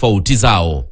tofauti zao.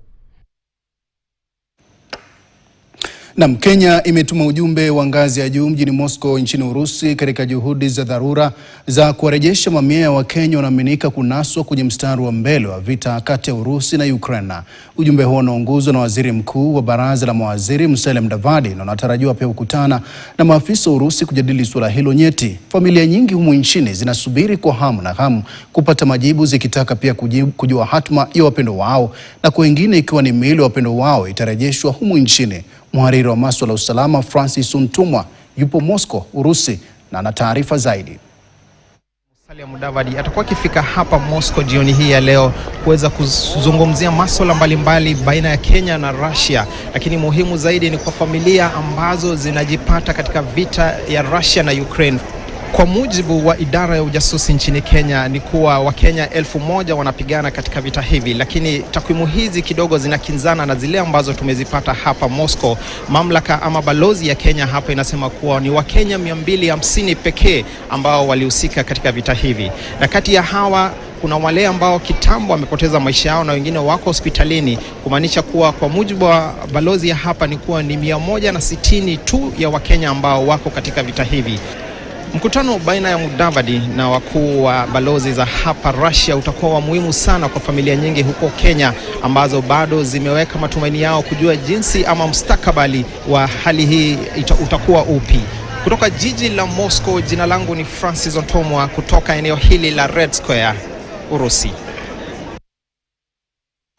Na Kenya imetuma ujumbe wa ngazi ya juu mjini Moscow nchini Urusi katika juhudi za dharura za kuwarejesha mamia ya Wakenya wanaaminika kunaswa kwenye mstari wa mbele wa vita kati ya Urusi na Ukraine. Ujumbe huo unaongozwa na Waziri Mkuu wa Baraza la Mawaziri Musalia Mudavadi na unatarajiwa pia kukutana na maafisa wa Urusi kujadili suala hilo nyeti. Familia nyingi humu nchini zinasubiri kwa hamu na hamu kupata majibu, zikitaka pia kujua hatma ya wapendwa wao, na kwa wengine ikiwa ni miili ya wapendwa wao itarejeshwa humu nchini. Mhariri wa masuala ya usalama Francis Untumwa yupo Moscow, Urusi, na ana taarifa zaidi. Musalia Mudavadi atakuwa akifika hapa Moscow jioni hii ya leo kuweza kuzungumzia masuala mbalimbali baina ya Kenya na Russia, lakini muhimu zaidi ni kwa familia ambazo zinajipata katika vita ya Russia na Ukraine. Kwa mujibu wa idara ya ujasusi nchini Kenya ni kuwa Wakenya 1000 wanapigana katika vita hivi, lakini takwimu hizi kidogo zinakinzana na zile ambazo tumezipata hapa Moscow. Mamlaka ama balozi ya Kenya hapa inasema kuwa ni Wakenya 250 pekee ambao walihusika katika vita hivi, na kati ya hawa kuna wale ambao kitambo wamepoteza maisha yao na wengine wako hospitalini, kumaanisha kuwa kwa mujibu wa balozi ya hapa ni kuwa ni 160 tu ya Wakenya ambao wako katika vita hivi. Mkutano baina ya Mudavadi na wakuu wa balozi za hapa Russia utakuwa wa muhimu sana kwa familia nyingi huko Kenya ambazo bado zimeweka matumaini yao kujua jinsi ama mustakabali wa hali hii utakuwa upi. Kutoka jiji la Moscow, jina langu ni Francis Untumwa kutoka eneo hili la Red Square, Urusi.